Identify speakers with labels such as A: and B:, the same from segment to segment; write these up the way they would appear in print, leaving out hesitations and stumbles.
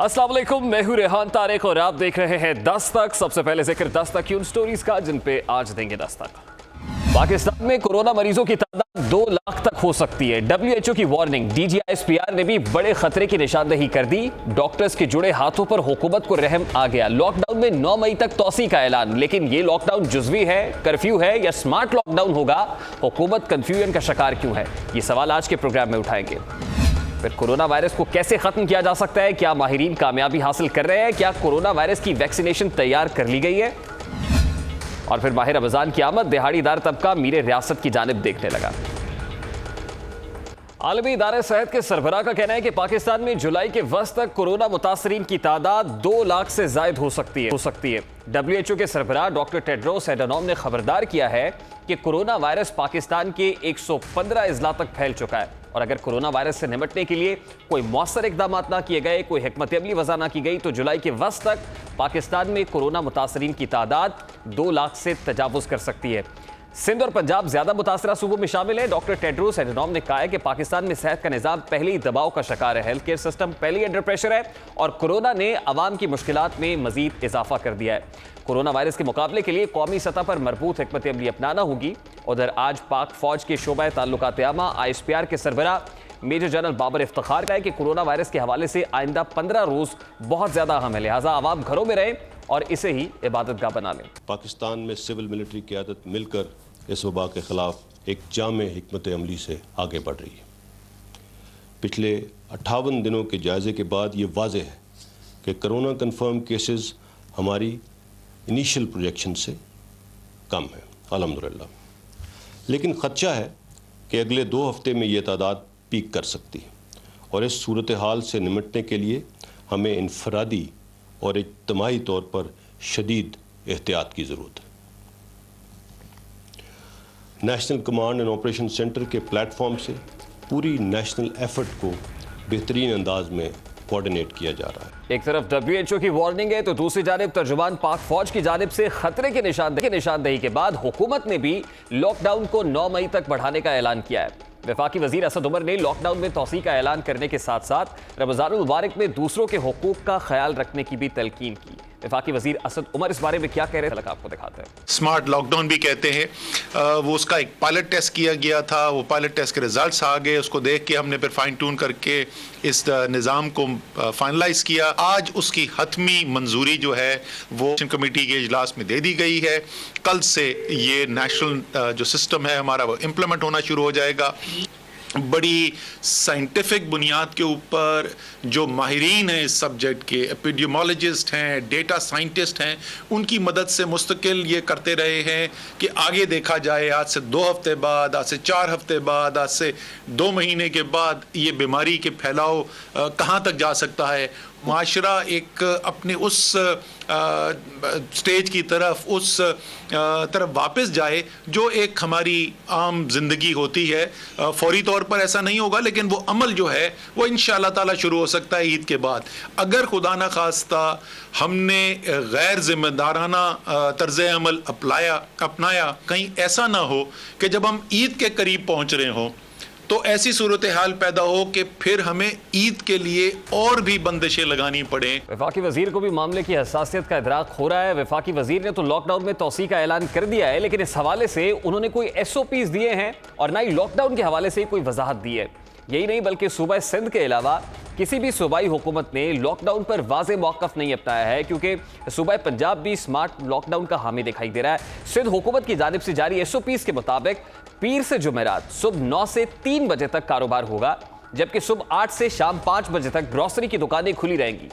A: अस्सलाम वालेकुम, मैं हूं रेहान तारिक और आप देख रहे हैं दस्तक। सबसे पहले जिक्र दस्तक की उन स्टोरीज का जिन पे आज देंगे दस्तक। पाकिस्तान में कोरोना मरीजों की तादाद 2 लाख तक हो सकती है। WHO की वार्निंग, DGISPR ने भी बड़े खतरे की निशानदेही कर दी। डॉक्टर्स के जुड़े हाथों पर हुकूमत को रहम आ गया। लॉकडाउन में 9 मई तक तौसी का ऐलान, लेकिन ये लॉकडाउन जुज़वी है, कर्फ्यू है या स्मार्ट लॉकडाउन होगा? हुकूमत कंफ्यूजन का शिकार क्यों है? ये सवाल आज के प्रोग्राम में उठाएंगे। फिर कोरोना वायरस को कैसे खत्म किया जा सकता है? क्या माहिरीन कामयाबी हासिल कर रहे हैं? क्या कोरोना वायरस की वैक्सीनेशन तैयार कर ली गई है? और फिर माह रमजान की आमद, दिहाड़ीदार तबका मीरे रियासत की जानिब देखने लगा। आलमी इदारे सेहत के सरबराह का कहना है कि पाकिस्तान में जुलाई के वस्त तक कोरोना मुतासरीन की तादाद 2 लाख से जायद हो सकती है। WHO के सरबराह डॉक्टर टेड्रोस एडनॉम ने खबरदार किया है कि कोरोना वायरस पाकिस्तान के 115 अजला तक फैल चुका है और अगर कोरोना वायरस से निपटने के लिए कोई मौसर इकदाम ना किए गए, कोई हिकमत अमली वज़ा ना की गई, तो जुलाई के वस्त तक पाकिस्तान में कोरोना मुतासरीन की तादाद 2 लाख से तजावुज़ कर सकती है। सिंध और पंजाब ज्यादा मुतासरा सूबों में शामिल है। डॉक्टर टेड्रोस एडनॉम ने कहा है कि पाकिस्तान में सेहत का निज़ाम पहले ही दबाव का शिकार है, हेल्थ केयर सिस्टम पहले ही अंडर प्रेशर है और कोरोना ने अवाम की मुश्किलात में मजीद इजाफा कर दिया है। कोरोना वायरस के मुकाबले के लिए कौमी सतह पर मरबूत हिकमत अमली अपनाना होगी। उधर आज पाक फौज के शोबा ताल्लुकात आमा ISPR के सरबराह मेजर जनरल बाबर इफ्तिखार का है कि कोरोना वायरस के हवाले से आइंदा 15 रोज बहुत ज्यादा अहम है, लिहाजा आवाम घरों में रहें और इसे ही इबादतगाह बना लें।
B: पाकिस्तान में सिविल मिलिट्री क़यादत मिलकर इस वबा के ख़िलाफ़ एक जामे हिकमत अमली से आगे बढ़ रही है। पिछले 58 दिनों के जायज़े के बाद ये वाज़ेह है कि कोरोना कन्फर्म केसेस हमारी इनिशियल प्रोजेक्शन से कम है अल्हम्दुलिल्लाह, लेकिन ख़दशा है कि अगले 2 हफ्ते में ये तादाद पीक कर सकती है और इस सूरत हाल से निमटने के लिए हमें इनफरादी और इज्तिमाई तौर पर शदीद एहतियात की ज़रूरत है। National command and operation centre के प्लेटफॉर्म से पूरी नेशनल एफर्ट को बेहतरीन अंदाज में कोऑर्डिनेट किया जा रहा है।
A: एक तरफ WHO की वार्निंग है तो दूसरी जानिब तर्जुमान पाक फौज की जानिब से खतरे की निशानदेही के बाद हुकूमत ने भी लॉकडाउन को 9 मई तक बढ़ाने का ऐलान किया है। वफाकी वजीर असद उमर ने लॉकडाउन में तौसी का ऐलान करने के साथ साथ रमज़ानुल मुबारक में दूसरों के हुकूक का ख्याल रखने की भी तलकीन की। वफाकी वजीर असद उमर इस बारे में क्या कह रहे थे, आपको दिखाते हैं।
C: स्मार्ट लॉकडाउन भी कहते हैं, वो उसका एक पायलट टेस्ट किया गया था, वो पायलट टेस्ट के रिजल्ट्स आ गए, उसको देख के हमने फिर फाइन ट्यून करके इस निज़ाम को फाइनलाइज किया। आज उसकी हतमी मंजूरी जो है वो कमेटी के इजलास में दे दी गई है। कल से ये नेशनल जो सिस्टम है हमारा वो इम्प्लीमेंट होना शुरू हो जाएगा। बड़ी साइंटिफिक बुनियाद के ऊपर जो माहिरीन हैं इस सब्जेक्ट के, एपिडेमियोलॉजिस्ट हैं, डेटा साइंटिस्ट हैं, उनकी मदद से मुस्तकिल ये करते रहे हैं कि आगे देखा जाए आज से 2 हफ्ते बाद, आज से 4 हफ्ते बाद, आज से 2 महीने के बाद ये बीमारी के फैलाव कहाँ तक जा सकता है। माशरा एक अपने उस स्टेज की तरफ वापस जाए जो एक हमारी आम जिंदगी होती है। फौरी तौर पर ऐसा नहीं होगा, लेकिन वो अमल जो है वो इंशाअल्लाह ताला शुरू हो सकता है ईद के बाद। अगर खुदा ना खास्ता हमने गैर जिम्मेदाराना तर्ज अमल अपनाया, कहीं ऐसा ना हो कि जब हम ईद के करीब पहुंच रहे हों तो ऐसी सूरत हाल पैदा हो कि फिर हमें ईद के लिए और भी बंदिशें लगानी पड़े।
A: वफाकी वजीर को भी मामले की हसासियत का इदराक हो रहा है। वफाकी वजीर ने तो लॉकडाउन में तौसी का ऐलान कर दिया है, लेकिन इस हवाले से उन्होंने कोई SOPs दिए हैं और ना ही लॉकडाउन के हवाले से कोई वजाहत दी है। यही नहीं बल्कि सूबा सिंध के अलावा किसी भी सूबाई हुकूमत ने लॉकडाउन पर वाज़े मौक़िफ़ नहीं अपनाया है, क्योंकि सूबा पंजाब भी स्मार्ट लॉकडाउन का हामी दिखाई दे रहा है। सिंध हुकूमत की जानिब से जारी SOPs के मुताबिक पीर से जुमेरात सुबह 9 से 3 बजे तक कारोबार होगा, जबकि सुबह 8 से शाम 5 बजे तक ग्रॉसरी की दुकानें खुली रहेंगी।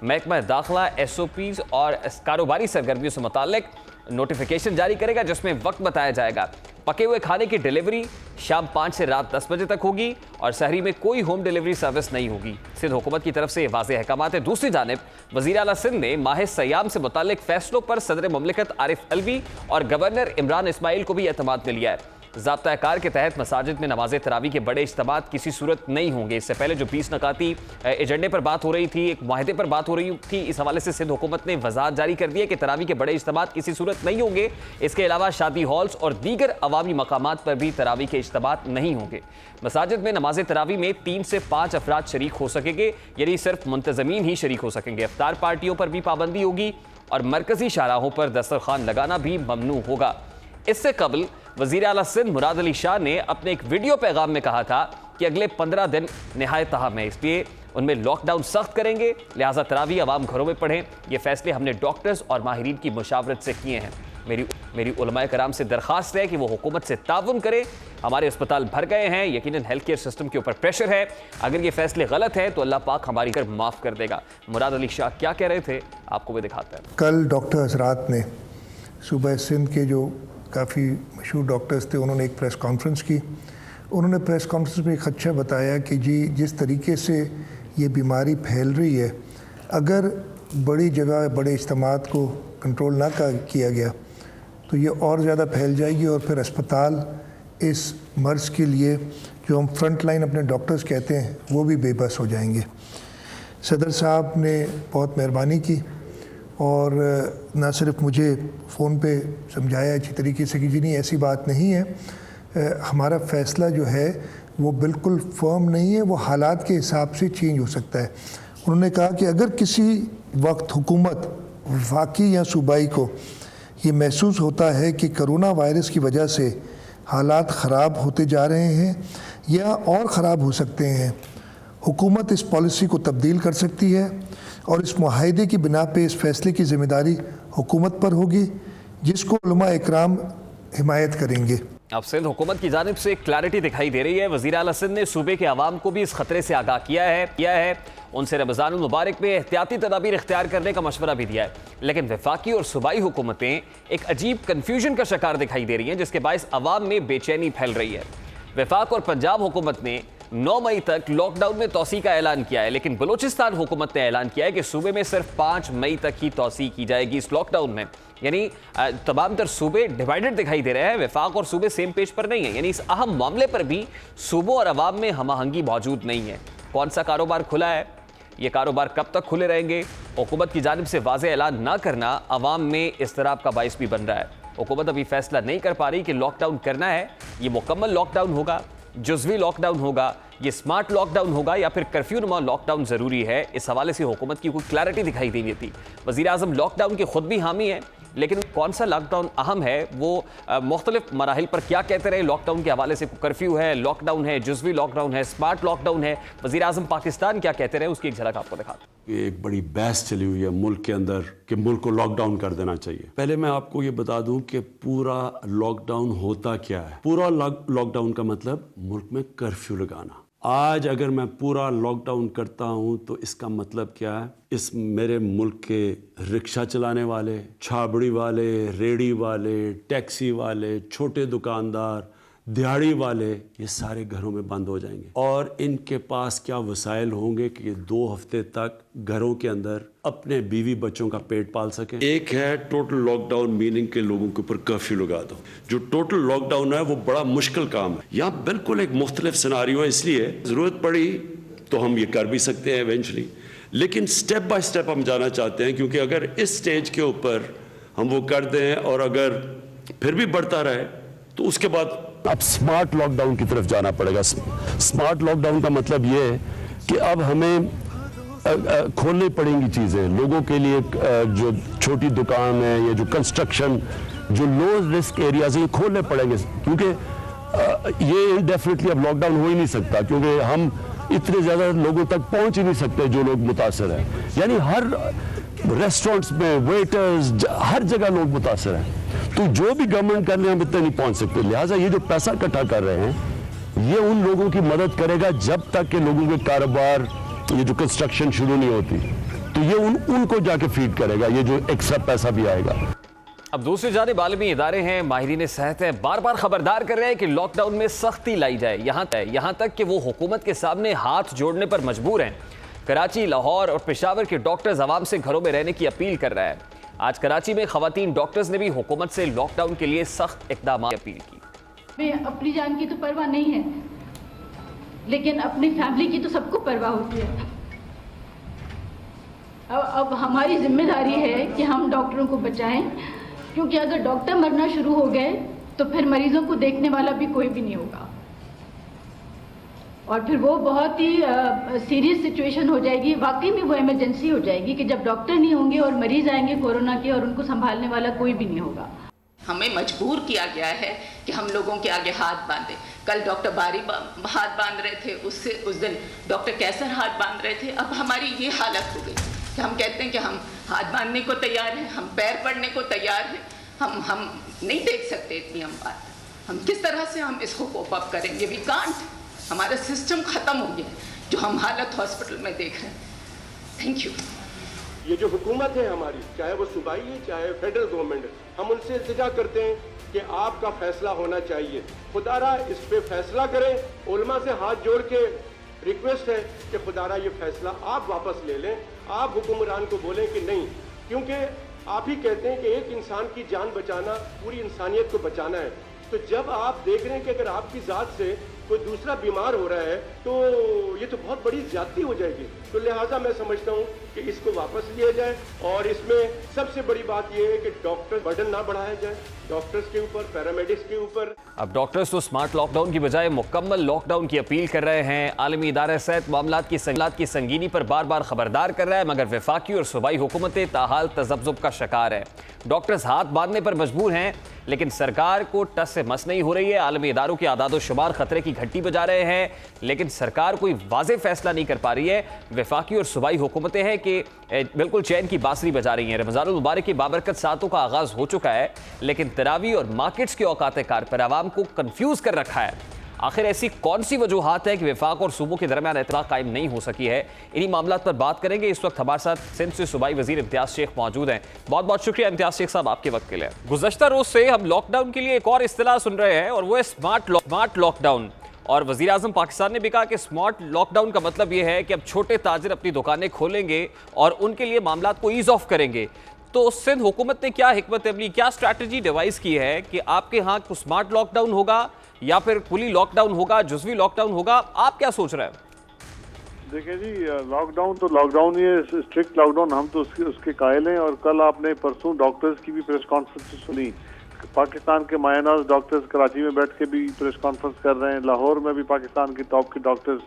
A: महकमा दाखिला SOPs और कारोबारी सरगर्मियों से मुताल्लिक नोटिफिकेशन जारी करेगा, जिसमें वक्त बताया जाएगा। पके हुए खाने की डिलीवरी शाम 5 से रात 10 बजे तक होगी और शहरी में कोई होम डिलीवरी सर्विस नहीं होगी। सिंध हुकूमत की तरफ से वाज़ेह अहकामात है। दूसरी जानिब वज़ीर आला सिंध ने माह सयाम से मुताल्लिक फैसलों पर सदर मुमलिकत आरिफ अलवी और गवर्नर इमरान इस्माइल को भी एतमाद में लिया है। ज़ाब्ता कार के तहत मसाजिद में नमाज तरावी के बड़े इज्तिमात किसी सूरत नहीं होंगे। इससे पहले जो 20 नकाती एजेंडे पर बात हो रही थी, एक मुआहदे पर बात हो रही थी, इस हवाले से सिंध हुकूमत ने वजाहत जारी कर दी है कि तरावी के बड़े इज्तिमात किसी सूरत नहीं होंगे। इसके अलावा शादी हॉल्स और दीगर अवामी मकामात पर भी तरावी के इज्तिमात नहीं होंगे। मसाजिद में नमाज तरावी में 3 से 5 अफराद शरीक हो सकेंगे, यानी सिर्फ मुंतजमीन ही शरीक हो सकेंगे। इफ्तार पार्टियों पर भी पाबंदी होगी और मरकजी शाहराहों पर दस्तरखान लगाना भी ममनू होगा। इससे कबल वज़ीर आला सिंध मुराद अली शाह ने अपने एक वीडियो पैगाम में कहा था कि अगले 15 दिन नहायत अहम है, इसलिए उनमें लॉकडाउन सख्त करेंगे, लिहाजा तरावी अवाम घरों में पढ़ें। ये फैसले हमने डॉक्टर्स और माहिरीन की मुशावरत से किए हैं। मेरी उलमाए कराम से दरख्वास्त है कि वो हुकूमत से ताउन करें। हमारे अस्पताल भर गए हैं, यकीनन हेल्थ केयर सिस्टम के ऊपर प्रेशर है। अगर ये फैसले गलत हैं तो अल्लाह पाक हमारी कर माफ़ कर देगा। मुराद अली शाह क्या कह रहे थे, आपको भी दिखाते हैं।
D: कल डॉक्टर हजरात ने सूबा सिंध के जो काफ़ी मशहूर डॉक्टर्स थे, उन्होंने एक प्रेस कॉन्फ्रेंस की। उन्होंने प्रेस कॉन्फ्रेंस में एक खदशा बताया कि जी जिस तरीके से ये बीमारी फैल रही है, अगर बड़ी जगह बड़े इज्तिमात को कंट्रोल ना किया गया तो ये और ज़्यादा फैल जाएगी और फिर अस्पताल इस मर्ज़ के लिए जो हम फ्रंट लाइन अपने डॉक्टर्स कहते हैं वो भी बेबस हो जाएंगे। सदर साहब ने बहुत मेहरबानी की और ना सिर्फ मुझे फ़ोन पे समझाया अच्छी तरीके से कि जी नहीं ऐसी बात नहीं है, हमारा फ़ैसला जो है वो बिल्कुल फर्म नहीं है, वो हालात के हिसाब से चेंज हो सकता है। उन्होंने कहा कि अगर किसी वक्त हुकूमत वाकई या सूबाई को ये महसूस होता है कि कोरोना वायरस की वजह से हालात ख़राब होते जा रहे हैं या और ख़राब हो सकते हैं, हुकूमत इस पॉलिसी को तब्दील कर सकती है और इस मुआहदे की बिना पे इस फैसले की ज़िम्मेदारी हुकूमत पर होगी, जिसको उलमा इकराम हिमायत करेंगे।
A: अब सिंध हुकूमत की जानिब से क्लैरिटी दिखाई दे रही है। वज़ीर आला सिंध ने सूबे के अवाम को भी इस खतरे से आगाह किया है। उनसे रमज़ानुल मुबारक में एहतियाती तदाबीर इख्तियार करने का मशवरा भी दिया है। लेकिन वफाकी और सूबाई हुकूमतें एक अजीब कन्फ्यूजन का शिकार दिखाई दे रही हैं, जिसके बायस अवाम में बेचैनी फैल रही है। वफाक और पंजाब हुकूमत ने 9 मई तक लॉकडाउन में तोसी का ऐलान किया है, लेकिन बलूचिस्तान हुकूमत ने ऐलान किया है कि सूबे में सिर्फ 5 मई तक ही तोसी की जाएगी इस लॉकडाउन में। यानी तमाम तर सूबे डिवाइडेड दिखाई दे रहे हैं, वफाक और सूबे सेम पेज पर नहीं है। यानी इस अहम मामले पर भी सूबों और अवाम में हमआहंगी मौजूद नहीं है। कौन सा कारोबार खुला है, ये कारोबार कब तक खुले रहेंगे, हुकूमत की जानिब से वाज़ेह ऐलान ना करना अवाम में इज़्तिराब का बाइस भी बन रहा है। हुकूमत अभी फैसला नहीं कर पा रही कि लॉकडाउन करना है, ये मुकम्मल लॉकडाउन होगा, जुज़वी लॉकडाउन होगा, ये स्मार्ट लॉकडाउन होगा या फिर कर्फ्यू नुमा लॉकडाउन ज़रूरी है। इस हवाले से हुकूमत की कोई क्लैरिटी दिखाई देनी थी। वज़ीर आज़म लॉकडाउन के खुद भी हामी हैं, लेकिन कौन सा लॉकडाउन अहम है, वो मुख्तलिफ मराहिल पर क्या कहते रहे। लॉकडाउन के हवाले से कर्फ्यू है, लॉकडाउन है, जुज़वी लॉकडाउन है, स्मार्ट लॉकडाउन है, वज़ीर आज़म पाकिस्तान क्या कहते रहे, उसकी एक झलक आपको दिखाते हैं।
E: एक बड़ी बहस चली हुई है मुल्क के अंदर कि मुल्क को लॉकडाउन कर देना चाहिए। पहले मैं आपको ये बता दूं कि पूरा लॉकडाउन होता क्या है। पूरा लॉकडाउन का मतलब मुल्क में कर्फ्यू लगाना। आज अगर मैं पूरा लॉकडाउन करता हूं तो इसका मतलब क्या है, इस मेरे मुल्क के रिक्शा चलाने वाले, छाबड़ी वाले, रेडी वाले, टैक्सी वाले, छोटे दुकानदार, दिहाड़ी वाले, ये सारे घरों में बंद हो जाएंगे और इनके पास क्या वसाइल होंगे कि ये 2 हफ्ते तक घरों के अंदर अपने बीवी बच्चों का पेट पाल सकें। एक है टोटल लॉकडाउन, मीनिंग के लोगों के ऊपर कर्फ्यू लगा दो। जो टोटल लॉकडाउन है वो बड़ा मुश्किल काम है। यहाँ बिल्कुल एक मुख्तलिफ सिनारियो है, इसलिए ज़रूरत पड़ी तो हम ये कर भी सकते हैं इवेंचुअली, लेकिन स्टेप बाय स्टेप हम जाना चाहते हैं, क्योंकि अगर इस स्टेज के ऊपर हम वो कर दें और अगर फिर भी बढ़ता रहे तो उसके बाद
F: अब स्मार्ट लॉकडाउन की तरफ जाना पड़ेगा। स्मार्ट लॉकडाउन का मतलब ये है कि अब हमें खोलनी पड़ेंगी चीज़ें लोगों के लिए। जो छोटी दुकान है या जो कंस्ट्रक्शन, जो लो रिस्क एरियाज है, ये खोलने पड़ेंगे, क्योंकि ये डेफिनेटली अब लॉकडाउन हो ही नहीं सकता, क्योंकि हम इतने ज़्यादा लोगों तक पहुंच ही नहीं सकते जो लोग मुतासर हैं। यानी हर रेस्टोरेंट्स में, वेटर्स, हर जगह लोग मुतासर हैं। तो जो भी गवर्नमेंट कर ले हम इतने नहीं पहुंच सकते। लिहाजा ये जो पैसा इकट्ठा कर रहे हैं ये उन लोगों की मदद करेगा जब तक कि लोगों के कारोबार, ये जो कंस्ट्रक्शन शुरू नहीं होती, तो ये उनको जाके फीड करेगा, ये जो एक्स्ट्रा पैसा भी आएगा।
A: अब दूसरी जानिब आलमी इदारे हैं, माहिरीन सेहत हैं, बार बार खबरदार कर रहे हैं कि लॉकडाउन में सख्ती लाई जाए। यहाँ तक कि वो हुकूमत के सामने हाथ जोड़ने पर मजबूर हैं। कराची, लाहौर और पेशावर के डॉक्टर्स अवाम से घरों में रहने की अपील कर रहा है। आज कराची में खवातीन डॉक्टर्स ने भी हुकूमत से लॉकडाउन के लिए सख्त इक़दाम की अपील की।
G: हमें अपनी जान की तो परवाह नहीं है, लेकिन अपनी फैमिली की तो सबको परवाह होती है। अब हमारी जिम्मेदारी है कि हम डॉक्टरों को बचाएं, क्योंकि अगर डॉक्टर मरना शुरू हो गए तो फिर मरीजों को देखने वाला भी कोई भी नहीं होगा, और फिर वो बहुत ही सीरियस सिचुएशन हो जाएगी। वाकई में वो इमरजेंसी हो जाएगी कि जब डॉक्टर नहीं होंगे और मरीज आएंगे कोरोना के और उनको संभालने वाला कोई भी नहीं होगा।
H: हमें मजबूर किया गया है कि हम लोगों के आगे हाथ बांधे। कल डॉक्टर बारी हाथ बांध रहे थे, उस दिन डॉक्टर कैसर हाथ बांध रहे थे। अब हमारी ये हालत हो गई कि हम कहते हैं कि हम हाथ बांधने को तैयार हैं, हम पैर पड़ने को तैयार हैं। हम नहीं देख सकते इतनी हम बात। हम किस तरह से हम इसको कोप अप करेंगे? We can't. हमारा सिस्टम खत्म हो गया जो हम हालत हॉस्पिटल में देख रहे हैं। Thank you.
I: ये जो हुकूमत है हमारी, चाहे वो सूबाई है चाहे फेडरल गवर्नमेंट है, हम उनसे इल्तिजा करते हैं कि आपका फैसला होना चाहिए। खुदारा इस पे फैसला करें। उलमा से हाथ जोड़ के रिक्वेस्ट है कि खुदारा ये फैसला आप वापस ले लें। आप हुक्मरान को बोलें कि नहीं, क्योंकि आप ही कहते हैं कि एक इंसान की जान बचाना पूरी इंसानियत को बचाना है। तो जब आप देख रहे हैं कि अगर आपकी ज़ात से कोई दूसरा बीमार हो रहा है तो ये तो बहुत बड़ी ज्यादती हो जाएगी। तो लिहाजा मैं समझता हूँ कि इसको वापस लिया जाए, और इसमें सबसे बड़ी बात यह है कि डॉक्टर बर्डन ना बढ़ाया जाए डॉक्टर्स के ऊपर, पैरामेडिक्स के ऊपर।
A: अब डॉक्टर्स तो स्मार्ट लॉकडाउन की बजाय मुकम्मल लॉकडाउन की अपील कर रहे हैं। आलमी इदारा सेहत मामलात की संगीनी पर बार बार खबरदार कर रहा है, मगर वफाकी और सूबाई हुकूमतें ताहाल तज़ब्ज़ुब का शिकार है। डॉक्टर्स हाथ बांधने पर मजबूर हैं, लेकिन सरकार को टस से मस नहीं हो रही है। आलमी इदारों के आदादो शुमार खतरे की घंटी बजा रहे हैं, लेकिन सरकार कोई वाज़ेह फैसला नहीं कर पा रही है। वफाकी और सूबाई हुकूमतें हैं कि बिल्कुल चैन की बांसुरी बजा रही हैं। रमज़ानुल मुबारक की बाबरकत सातों का आगाज़ हो चुका है, लेकिन तरावी और मार्केट्स के औकात कार पर आवाम को कन्फ्यूज़ कर रखा है। आखिर ऐसी कौन सी वजूहात है कि वफाक और सूबों के दरमियान इत्तफाक कायम नहीं हो सकी है? इन्हीं मामलात पर बात करेंगे। इस वक्त हमारे साथ सिंध से सूबाई वजीर इम्तियाज शेख मौजूद हैं। बहुत बहुत शुक्रिया इम्तियाज शेख साहब आपके वक्त के लिए। गुज़श्ता रोज से हम लॉकडाउन के लिए एक और इस्तिलाह सुन रहे हैं, और वो है स्मार्ट लॉकडाउन। और वज़ीर आज़म पाकिस्तान ने भी कहा कि स्मार्ट लॉकडाउन का मतलब ये है कि अब छोटे ताजिर अपनी दुकानें खोलेंगे और उनके लिए मामलात को ईज़ ऑफ करेंगे। तो सिंध हुकूमत ने क्या हिकमत अमली, क्या स्ट्रैटेजी डिवाइस की है कि आपके यहाँ स्मार्ट लॉकडाउन होगा या फिर कुली लॉकडाउन होगा, जुज़वी लॉकडाउन होगा? आप क्या सोच रहे हैं?
J: देखिए जी, लॉकडाउन तो लॉकडाउन ही है, स्ट्रिक्ट लॉकडाउन। हम तो उसके कायल हैं। और कल आपने परसों डॉक्टर्स की भी प्रेस कॉन्फ्रेंस सुनी। पाकिस्तान के मायनाज डॉक्टर्स कराची में बैठ के भी प्रेस कॉन्फ्रेंस कर रहे हैं। लाहौर में भी पाकिस्तान की टॉप के डॉक्टर्स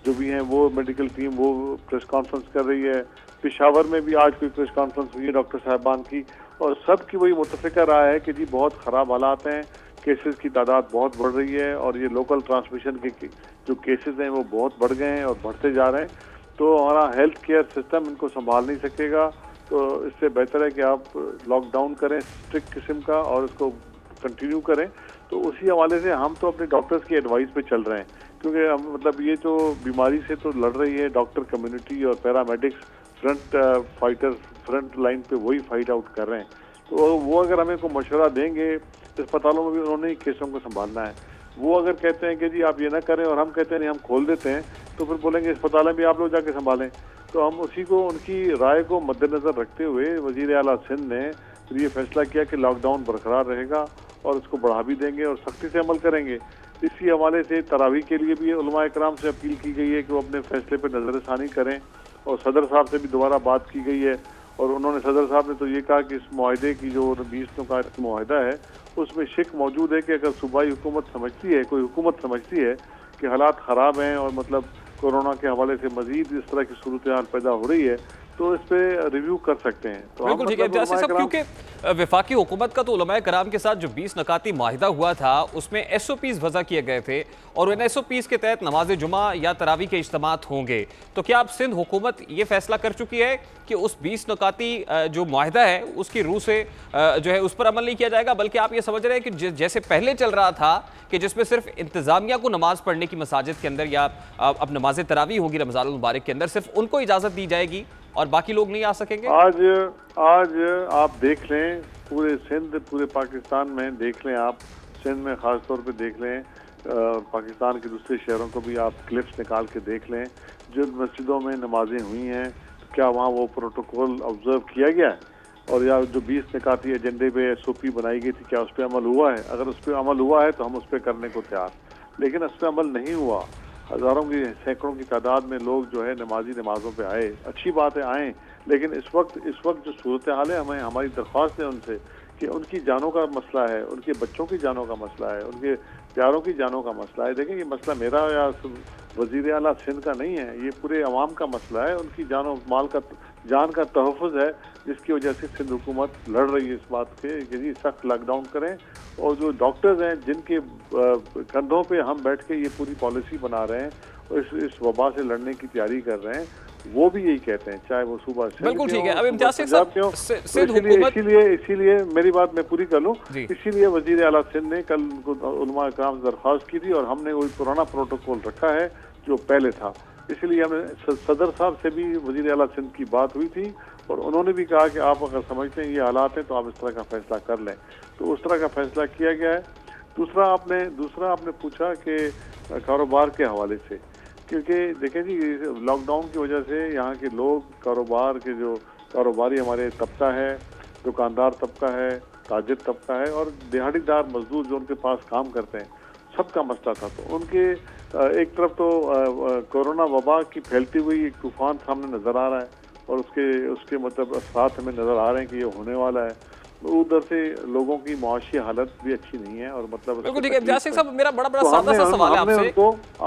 J: जो भी हैं, वो मेडिकल टीम वो प्रेस कॉन्फ्रेंस कर रही है। पेशावर में भी आज कोई प्रेस कॉन्फ्रेंस हुई है डॉक्टर साहबान की, और सबकी वही मुतफिका राय है कि जी बहुत ख़राब हालात हैं, केसेस की तादाद बहुत बढ़ रही है, और ये लोकल ट्रांसमिशन के जो केसेस हैं वो बहुत बढ़ गए हैं और बढ़ते जा रहे हैं। तो हमारा हेल्थ केयर सिस्टम इनको संभाल नहीं सकेगा। तो इससे बेहतर है कि आप लॉकडाउन करें स्ट्रिक्ट किस्म का और इसको कंटिन्यू करें। तो उसी हवाले से हम तो अपने डॉक्टर्स की एडवाइस पे चल रहे हैं, क्योंकि हम मतलब ये जो बीमारी से तो लड़ रही है डॉक्टर कम्युनिटी और पैरामेडिक्स फ्रंट लाइन पे वही फाइट आउट कर रहे हैं। तो वो अगर हमें को मशवरा देंगे, अस्पतालों में भी उन्होंने ही केसों को संभालना है। वो अगर कहते हैं कि जी आप ये ना करें और हम कहते हैं नहीं हम खोल देते हैं, तो फिर बोलेंगे अस्पताल में भी आप लोग जाके संभालें। तो हम उसी को, उनकी राय को मद्देनजर रखते हुए वजीर आला सिंध ने फिर ये फैसला किया कि लॉकडाउन बरकरार रहेगा और उसको बढ़ा भी देंगे और सख्ती से अमल करेंगे। इसी हवाले से तरावी के लिए भी उलमा इकराम से अपील की गई है कि वो अपने फैसले पर नज़रसानी करें, और सदर साहब से भी दोबारा बात की गई है। और उन्होंने, सदर साहब ने तो ये कहा कि इस मुआहदे की जो 20 का मुआहदा है उसमें शिक मौजूद है कि अगर सूबाई हुकूमत समझती है, कोई हुकूमत समझती है कि हालात ख़राब हैं और मतलब कोरोना के हवाले से मजीद इस तरह की सूरत हाल पैदा हो रही है, तो इस पे रिव्यू कर सकते हैं। तो
A: बिल्कुल ठीक है इम्तियाज साहब, क्योंकि वफाकी हुकूमत का तो उलमाए कराम के साथ जो 20 नकाती माहिदा हुआ था उसमें SOPs वज़ा किए गए थे, और उन SOPs के तहत नमाज जुमा या तरावी के इज्तिमात होंगे। तो क्या अब सिंध हुकूमत ये फैसला कर चुकी है कि उस 20 नकाती जो माहिदा है उसकी रूह से जो है उस पर अमल नहीं किया जाएगा, बल्कि आप ये समझ रहे हैं कि जैसे पहले चल रहा था कि जिसमें सिर्फ इंतजामिया को नमाज पढ़ने की मसाजिद के अंदर या अब नमाज तरावी होगी रमज़ानुल मुबारक के अंदर, सिर्फ उनको इजाज़त दी जाएगी और बाकी लोग नहीं आ सकेंगे?
J: आज आप देख लें पूरे सिंध, पूरे पाकिस्तान में देख लें, आप सिंध में ख़ास तौर पे देख लें, पाकिस्तान के दूसरे शहरों को भी आप क्लिप्स निकाल के देख लें। जिन मस्जिदों में नमाजें हुई हैं, तो क्या वहाँ वो प्रोटोकॉल ऑब्जर्व किया गया है? और या जो 20 निकाती एजेंडे पे SOP बनाई गई थी, क्या उस पर अमल हुआ है? अगर उस पर अमल हुआ है तो हम उस पर करने को तैयार, लेकिन उस पर अमल नहीं हुआ। हजारों की सैकड़ों की तादाद में लोग जो है नमाजों पे आए, अच्छी बात है आए, लेकिन इस वक्त जो सूरत हाल है, हमें हमारी दरख्वास्त है उनसे कि उनकी जानों का मसला है, उनके बच्चों की जानों का मसला है, उनके प्यारों की जानों का मसला है। देखें, ये मसला मेरा या वजीर आला सिंध का नहीं है, ये पूरे अवाम का मसला है। उनकी जान का तहफ़्फ़ुज़ है, जिसकी वजह से सिंध हुकूमत लड़ रही है इस बात के कि जी सख्त लॉकडाउन करें। और जो डॉक्टर्स हैं जिनके कंधों पे हम बैठ के ये पूरी पॉलिसी बना रहे हैं और इस वबा से लड़ने की तैयारी कर रहे हैं, वो भी यही कहते हैं, चाहे वो सुबह
A: बिल्कुल ठीक है। अब इम्तियाज शेख साहब, सिंध हुकूमत,
J: इसीलिए मेरी बात मैं पूरी कर लूं, इसीलिए वजीर आला सिंध ने कल उलमा कराम से दरख्वास्त की थी और हमने वही पुराना प्रोटोकॉल रखा है जो पहले था। इसलिए हमें सदर साहब से भी वजीर आला सिंध की बात हुई थी और उन्होंने भी कहा कि आप अगर समझते हैं ये हालात हैं तो आप इस तरह का फैसला कर लें, तो उस तरह का फैसला किया गया है। दूसरा आपने पूछा कि कारोबार के हवाले से, क्योंकि देखें जी लॉकडाउन की वजह से यहाँ के लोग, कारोबार के जो कारोबारी हमारे तबका है, दुकानदार तबका है, ताजिर तबका है और दिहाड़ीदार मजदूर जो उनके पास काम करते हैं, सबका मसला था। तो उनके एक तरफ तो कोरोना वबा की फैलती हुई एक तूफान सामने नजर आ रहा है और उसके मतलब असरात हमें नजर आ रहे हैं कि ये होने वाला है। उधर से लोगों की मुआशी हालत भी अच्छी नहीं है और मतलब
A: बिल्कुल ठीक है। इम्तियाज शेख साहब, मेरा बड़ा सादा सा सवाल है आपसे।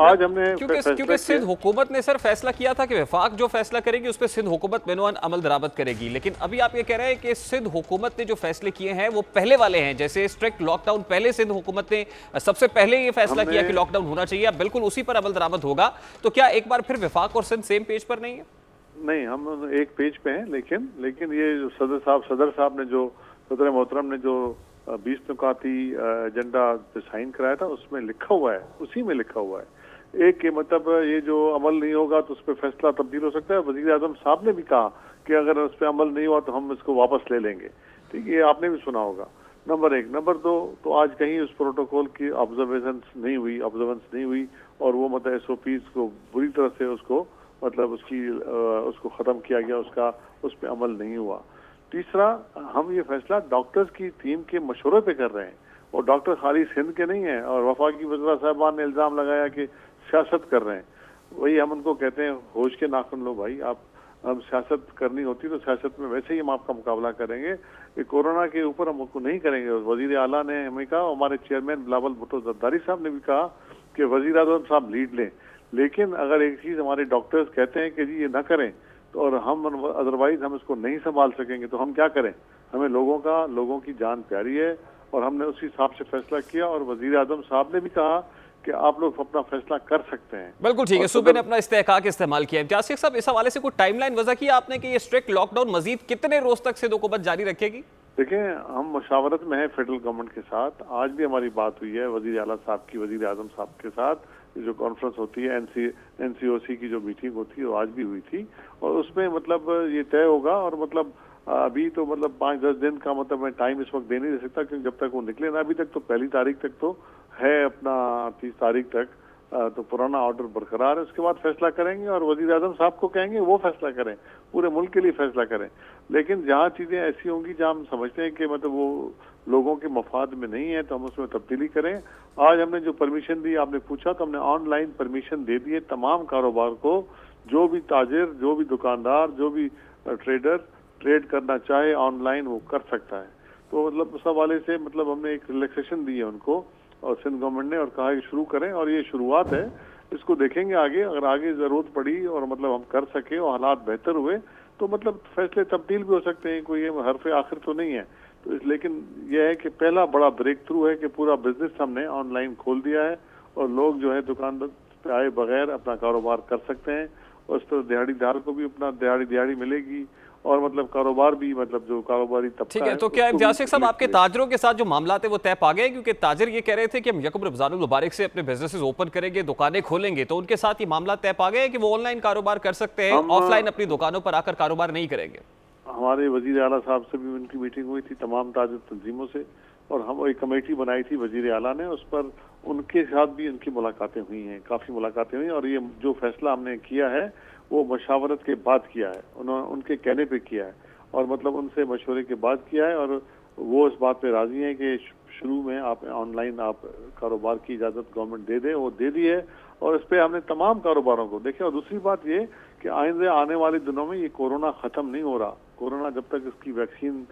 J: आज हमने
A: क्योंकि सिंध हुकूमत ने सर फैसला किया था कि वफाक जो फैसला करेगी उस पर सिंध हुकूमत मेनुआन अमल दरामद करेगी, लेकिन अभी आप ये कह रहे हैं कि सिंध हुकूमत ने जो फैसले किए हैं वो पहले वाले हैं, जैसे स्ट्रिक्ट लॉकडाउन पहले सिंध हुकूमत ने सबसे पहले ये फैसला किया कि लॉकडाउन होना चाहिए, बिल्कुल उसी पर अमल दरामद होगा। तो क्या एक बार फिर वफाक और सिंध सेम पेज पर नहीं है?
J: नहीं, हम एक पेज पे हैं, लेकिन ये जो सदर साहब ने जो सदर मोहतरम ने जो 20 नुकाती एजेंडा साइन कराया था, उसमें लिखा हुआ है, उसी में लिखा हुआ है एक के मतलब ये जो अमल नहीं होगा तो उस पर फैसला तब्दील हो सकता है। वजीर आजम साहब ने भी कहा कि अगर उस पर अमल नहीं हुआ तो हम इसको वापस ले लेंगे। ठीक है, ये आपने भी सुना होगा। नंबर 1। नंबर 2, तो आज कहीं उस प्रोटोकॉल की ऑब्जर्वेंस नहीं हुई और वो मतलब SOPs को बुरी तरह से उसको खत्म किया गया, उस पर अमल नहीं हुआ। तीसरा, हम ये फैसला डॉक्टर्स की टीम के मशवरे पे कर रहे हैं और डॉक्टर खाली सिंध के नहीं हैं और वफाकी वज़ीर साहबान ने इल्ज़ाम लगाया कि सियासत कर रहे हैं। वही हम उनको कहते हैं, होश के नाखून लो भाई, हम सियासत करनी होती तो सियासत में वैसे ही हम आपका मुकाबला करेंगे, कि कोरोना के ऊपर हम उसको नहीं करेंगे। वजीर आला ने हमें कहा, हमारे चेयरमैन बिलावल भुट्टो जरदारी साहब ने भी कहा कि वजीर आजम साहब लीड लें, लेकिन अगर एक चीज़ हमारे डॉक्टर्स कहते हैं कि जी ये ना करें तो और हम अदरवाइज हम इसको नहीं संभाल सकेंगे तो हम क्या करें? हमें लोगों की जान प्यारी है और हमने उसी हिसाब से फैसला किया और वजीर आजम साहब ने भी कहा कि आप लोग अपना फैसला कर सकते हैं।
A: बिल्कुल ठीक है, सूबे ने अपना इस्तेहकाक इस्तेमाल किया। इम्तियाज शेख साहब, इस हवाले से कोई टाइमलाइन वजह किया आपने कि ये स्ट्रिक्ट लॉकडाउन मजीद कितने रोज तक सिंध हुकूमत जारी रखेगी?
J: देखें, हम मशावरत में है फेडरल गवर्नमेंट के साथ। आज भी हमारी बात हुई है वजीर आला साहब की, वजीर आजम साहब के साथ जो कॉन्फ्रेंस होती है, NCOC की जो मीटिंग होती है वो आज भी हुई थी और उसमें मतलब ये तय होगा और मतलब अभी तो मतलब 5-10 दिन का मतलब मैं टाइम इस वक्त दे नहीं दे सकता, क्योंकि जब तक वो निकले ना, अभी तक तो 1 तारीख तक तो है, अपना 30 तारीख तक तो पुराना ऑर्डर बरकरार है। उसके बाद फैसला करेंगे और वजीर आजम साहब को कहेंगे वो फैसला करें, पूरे मुल्क के लिए फैसला करें। लेकिन जहाँ चीजें ऐसी होंगी जहाँ हम समझते हैं कि मतलब वो लोगों के मफाद में नहीं है तो हम उसमें तब्दीली करें। आज हमने जो परमिशन दी, आपने पूछा, तो हमने ऑनलाइन परमिशन दे दी है तमाम कारोबार को। जो भी ताजिर, जो भी दुकानदार, जो भी ट्रेडर ट्रेड करना चाहे ऑनलाइन वो कर सकता है। तो मतलब उस हवाले से मतलब हमने एक रिलैक्सेशन दी है उनको और सिंध गवर्नमेंट ने, और कहा कि शुरू करें और ये शुरुआत है, इसको देखेंगे आगे। अगर आगे जरूरत पड़ी और मतलब हम कर सके और हालात बेहतर हुए तो मतलब फैसले तब्दील भी हो सकते हैं, कोई हरफ आखिर तो नहीं है। तो लेकिन यह है कि पहला बड़ा ब्रेक थ्रू है कि पूरा बिजनेस हमने ऑनलाइन खोल दिया है और लोग जो है दुकान पे आए बगैर अपना कारोबार कर सकते हैं और उस पर दिहाड़ीदार को भी अपना दिहाड़ी मिलेगी और मतलब कारोबार भी, मतलब जो कारोबारी तबका
A: ठीक है। तो क्या इम्तियाज शेख साहब, आपके ताजरों के साथ जो मामला है वो तय पा गए? क्योंकि ताजिर ये कह रहे थे कि हम यकम रमजानुल मुबारक से अपने बिजनेसेस ओपन करेंगे, दुकानें खोलेंगे, तो उनके साथ ये मामला तय पा गए कि वो ऑनलाइन कारोबार कर सकते हैं, ऑफलाइन अपनी दुकानों पर आकर कारोबार नहीं करेंगे?
J: हमारे वजीर आला साहब से भी उनकी मीटिंग हुई थी, तमाम ताजिर तंजीमों से, और हम एक कमेटी बनाई थी वजीर आला ने, उस पर उनके साथ भी उनकी मुलाकातें हुई हैं, काफ़ी मुलाकातें हुई। और ये जो फैसला हमने किया है वो मशावरत के बाद किया है, उनके कहने पे किया है। और मतलब उनसे मशवरे के बाद किया है, और वो इस बात पे राजी हैं कि शुरू में आप ऑनलाइन आप कारोबार की इजाज़त गवर्नमेंट दे दे, वो दे दी है, और इस पे हमने तमाम कारोबारों को देखे। और दूसरी बात ये कि आने वाले दिनों में ये कोरोना ख़त्म नहीं हो रहा। कोरोना जब तक इसकी वैक्सीन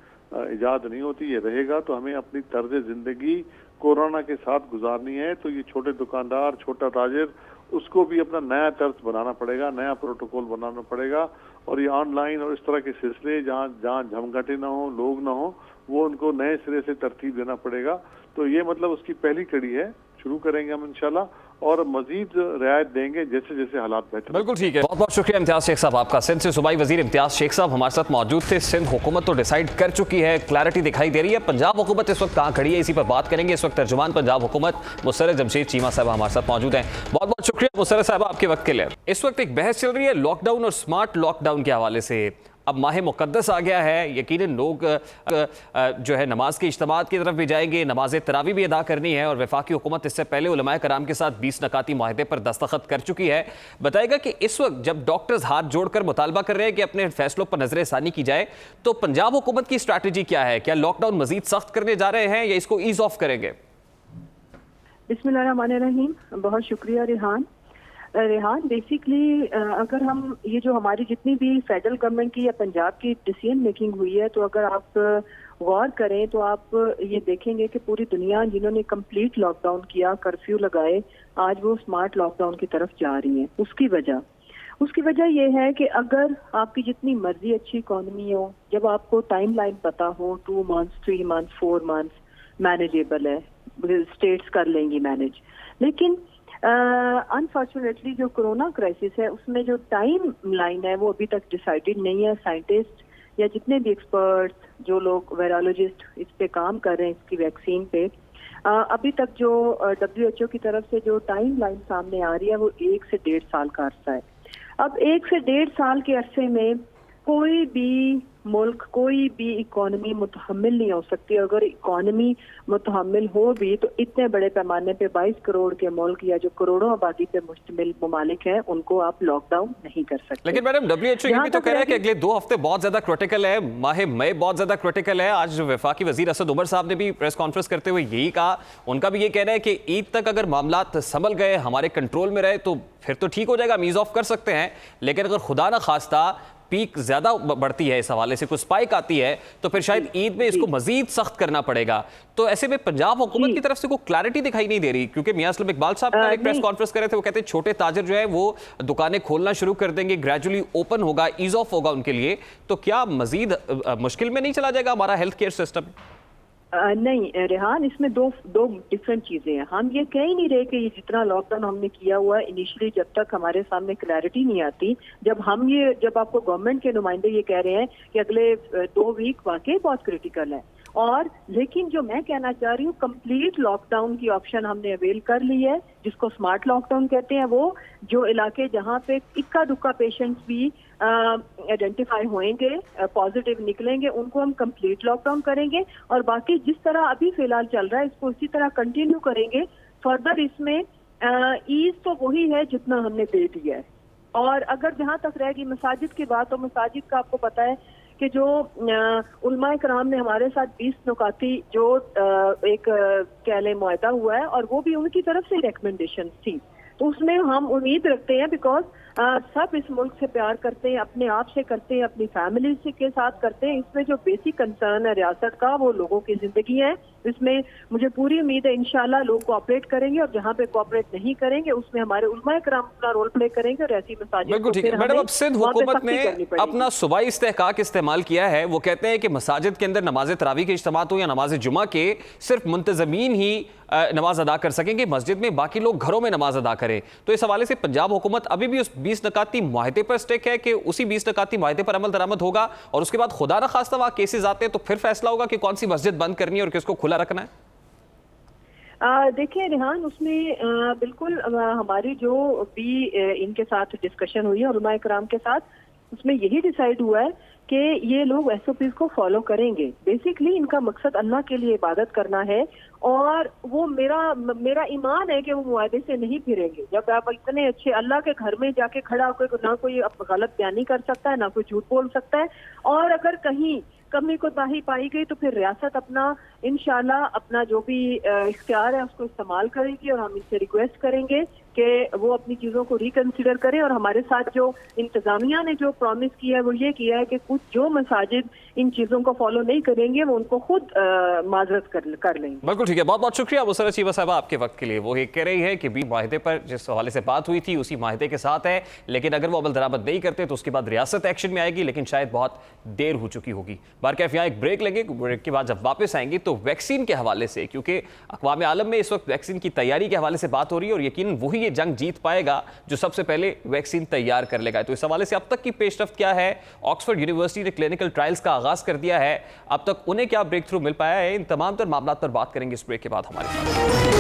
J: इजाद नहीं होती, ये रहेगा, तो हमें अपनी तर्ज ज़िंदगी कोरोना के साथ गुजारनी है। तो ये छोटे दुकानदार, छोटा ताजिर, उसको भी अपना नया तर्ज बनाना पड़ेगा, नया प्रोटोकॉल बनाना पड़ेगा। और ये ऑनलाइन और इस तरह के सिलसिले जहाँ झमघटे ना हो, लोग ना हो, वो उनको नए सिरे से तरतीब देना पड़ेगा। तो ये मतलब उसकी पहली कड़ी है, शुरू करेंगे हम इंशाल्लाह, और मजीद रियायत देंगे जैसे जैसे हालात बेहतर।
A: बिल्कुल ठीक है, बहुत बहुत शुक्रिया इम्तियाज शेख साहब आपका। सिंध से सूबाई वजीर इम्तियाज शेख साहब हमारे साथ मौजूद थे। सिंध हुकूमत तो डिसाइड कर चुकी है, क्लैरिटी दिखाई दे रही है, पंजाब हुकूमत इस वक्त कहाँ खड़ी है, इसी पर बात करेंगे। इस वक्त तर्जुमान पंजाब हुकूमत मुसर्रत जमशेद चीमा साहब हमारे साथ मौजूद हैं। बहुत बहुत शुक्रिया मुसर्रत साहब आपके वक्त के लिए। इस वक्त एक बहस चल रही है लॉकडाउन और स्मार्ट लॉकडाउन के हवाले से। अब माह मुक़द्दस आ गया है, यकीनन लोग जो है नमाज के इज्तिमात की तरफ भी जाएंगे, नमाज तरावी भी अदा करनी है, और वफाकी हुकूमत इससे पहले उलमाए कराम के साथ 20 नकाती माहदे पर दस्तखत कर चुकी है। बताएगा कि इस वक्त जब डॉक्टर्स हाथ जोड़कर मुतालबा कर रहे हैं कि अपने फैसलों पर नजर सानी की जाए, तो पंजाब हुकूमत की स्ट्रैटेजी क्या है? क्या लॉकडाउन मजीद सख्त करने जा रहे हैं या इसको ईज ऑफ करेंगे?
K: बिस्मिल्लाहिर्रहमानिर्रहीम। बहुत शुक्रिया रेहान। बेसिकली अगर हम ये जो हमारी जितनी भी फेडरल गवर्नमेंट की या पंजाब की डिसीजन मेकिंग हुई है, तो अगर आप गौर करें तो आप ये देखेंगे कि पूरी दुनिया जिन्होंने कंप्लीट लॉकडाउन किया, कर्फ्यू लगाए, आज वो स्मार्ट लॉकडाउन की तरफ जा रही हैं। उसकी वजह यह है कि अगर आपकी जितनी मर्जी अच्छी इकोनॉमी हो, जब आपको टाइम लाइन पता हो, 2 months, 3 months, 4 months मैनेजेबल है, स्टेट्स कर लेंगी मैनेज। लेकिन अनफॉर्चुनेटली जो कोरोना क्राइसिस है उसमें जो टाइम लाइन है वो अभी तक डिसाइडेड नहीं है। साइंटिस्ट या जितने भी एक्सपर्ट्स, जो लोग वायरोलॉजिस्ट इस पे काम कर रहे हैं, इसकी वैक्सीन पे, अभी तक जो WHO की तरफ से जो टाइम लाइन सामने आ रही है वो 1 से 1.5 साल का अरसा है। अब 1 से 1.5 साल के अरसे में कोई भी मुल्क, कोई भी इकोनॉमी मुतहम्मिल नहीं हो सकती। अगर इकोनॉमी मुतहम्मिल हो भी तो इतने बड़े पैमाने पे 22 करोड़ के मुल्क या जो करोड़ों आबादी पे मुश्तमिल ममालिक हैं, उनको आप लॉकडाउन नहीं कर सकते।
A: लेकिन मैडम WHO ये भी तो कह रहा है कि अगले 2 हफ्ते बहुत ज्यादा क्रिटिकल है, माह मई बहुत ज्यादा क्रिटिकल है। आज वफाकी वजीर असद उमर साहब ने भी प्रेस कॉन्फ्रेंस करते हुए यही कहा। उनका भी ये कहना है कि ईद तक अगर मामलात संभल गए, हमारे कंट्रोल में रहे, तो फिर तो ठीक हो जाएगा, हम ईज ऑफ कर सकते हैं। लेकिन अगर खुदा ना खास्ता पीक ज्यादा बढ़ती है, इस हवाले से कुछ स्पाइक आती है, तो फिर शायद ईद में इसको मजीद सख्त करना पड़ेगा। तो ऐसे में पंजाब हुकूमत की तरफ से कोई क्लैरिटी दिखाई नहीं दे रही, क्योंकि मियां असलम इकबाल साहब का एक प्रेस कॉन्फ्रेंस कर रहे थे, वो कहते हैं छोटे ताजिर जो है वो दुकानें खोलना शुरू कर देंगे, ग्रेजुअली ओपन होगा, ईज ऑफ होगा उनके लिए। तो क्या मजीद मुश्किल में नहीं चला जाएगा हमारा हेल्थ केयर सिस्टम?
K: नहीं रेहान, इसमें दो डिफरेंट चीजें हैं। हम ये कह ही नहीं रहे कि ये जितना लॉकडाउन हमने किया हुआ है, इनिशियली जब तक हमारे सामने क्लैरिटी नहीं आती, जब आपको गवर्नमेंट के नुमाइंदे ये कह रहे हैं कि अगले 2 वीक वाकई बहुत क्रिटिकल है, और लेकिन जो मैं कहना चाह रही हूँ, कंप्लीट लॉकडाउन की ऑप्शन हमने अवेल कर ली है, जिसको स्मार्ट लॉकडाउन कहते हैं। वो जो इलाके जहाँ पे इक्का दुक्का पेशेंट्स भी आइडेंटिफाई होंगे, पॉजिटिव निकलेंगे, उनको हम कंप्लीट लॉकडाउन करेंगे, और बाकी जिस तरह अभी फिलहाल चल रहा है इसको इसी तरह कंटिन्यू करेंगे। फर्दर इसमें ईज तो वही है जितना हमने दे दिया है। और अगर जहाँ तक रहेगी मसाजिद की बात, तो मसाजिद का आपको पता है कि जो उलमाए कराम ने हमारे साथ 20 नुकाती जो एक कह लें मुआहदा हुआ है, और वो भी उनकी तरफ से रिकमेंडेशन थी, तो उसमें हम उम्मीद रखते हैं, बिकॉज सब इस मुल्क से प्यार करते हैं, अपने आप से करते हैं, अपनी फैमिली से के साथ करते हैं। इसमें जो बेसिक कंसर्न है रियासत का, वो लोगों की जिंदगी है। इसमें मुझे पूरी उम्मीद है इंशाल्लाह लोग कोऑपरेट करेंगे, और जहाँ पे कोऑपरेट नहीं करेंगे उसमें हमारे उलमाए कराम अपना रोल प्ले करेंगे, और ऐसी मसाजिद।
A: बिल्कुल ठीक है मैडम। अब सिंध हुकूमत ने अपना सूबाई इस्तेहकाक इस्तेमाल किया है। वो कहते हैं कि मसाजिद के अंदर नमाज तरावी के इज्तिमात हो या नमाज जुमा के, सिर्फ मुंतजमीन ही नमाज अदा कर सकेंगे मस्जिद में, बाकी लोग घरों में नमाज अदा करें। तो इस हवाले से पंजाब हुकूमत अभी भी उस 20 नकाती मुआहदे पर स्टिक है कि उसी 20 नकाती मुआहदे पर अमल दरामद होगा, और उसके बाद खुदा न खास्ता वहाँ केसेस आते हैं तो फिर फैसला होगा कि कौन सी मस्जिद बंद करनी है और किसको खुला रखना है।
K: देखिए रेहान, उसमें बिल्कुल हमारी जो भी इनके साथ डिस्कशन हुई है उलमाए कराम के साथ, उसमें यही डिसाइड हुआ है कि ये लोग SOPs को फॉलो करेंगे। बेसिकली इनका मकसद अल्लाह के लिए इबादत करना है, और वो मेरा ईमान है कि वो मुआहदे से नहीं फिरेंगे। जब आप इतने अच्छे अल्लाह के घर में जाके खड़ा होकर ना कोई गलत बयानी कर सकता है, ना कोई झूठ बोल सकता है, और अगर कहीं कमी कोताही पाई गई तो फिर रियासत अपना इंशाल्लाह अपना जो भी इख्तियार है उसको इस्तेमाल करेगी, और हम इनसे रिक्वेस्ट करेंगे कि वो अपनी चीज़ों को रिकंसिडर करें। और हमारे साथ जो इंतज़ामिया ने जो प्रॉमिस किया है वो ये किया है कि कुछ जो मसाजिद इन चीज़ों को फॉलो नहीं करेंगे वो उनको खुद माजरत कर लेंगे।
A: बिल्कुल ठीक है, बहुत बहुत शुक्रिया मुसर्रत चीबा साहब आपके वक्त के लिए। वो ये कह रही है कि भी माहिदे पर जिस हवाले से बात हुई थी उसी माहिदे के साथ है, लेकिन अगर वो अमल दरामद नहीं करते तो उसके बाद रियासत एक्शन में आएगी, लेकिन शायद बहुत देर हो चुकी होगी। बारकैफ यहाँ एक ब्रेक लेंगे, ब्रेक के बाद जब वापस आएंगे तो वैक्सीन के हवाले से, क्योंकि अक़वाम आलम में इस वक्त वैक्सीन की तैयारी के हवाले से बात हो रही है और यकीनन वही ये जंग जीत पाएगा जो सबसे पहले वैक्सीन तैयार कर लेगा। तो इस हवाले से अब तक की पेशरफ्त क्या है, ऑक्सफोर्ड यूनिवर्सिटी ने क्लिनिकल ट्रायल्स का आगाज कर दिया है, अब तक उन्हें क्या ब्रेक थ्रू मिल पाया है, इन तमाम तर मामलों पर बात करेंगे इस ब्रेक के बाद हमारे साथ।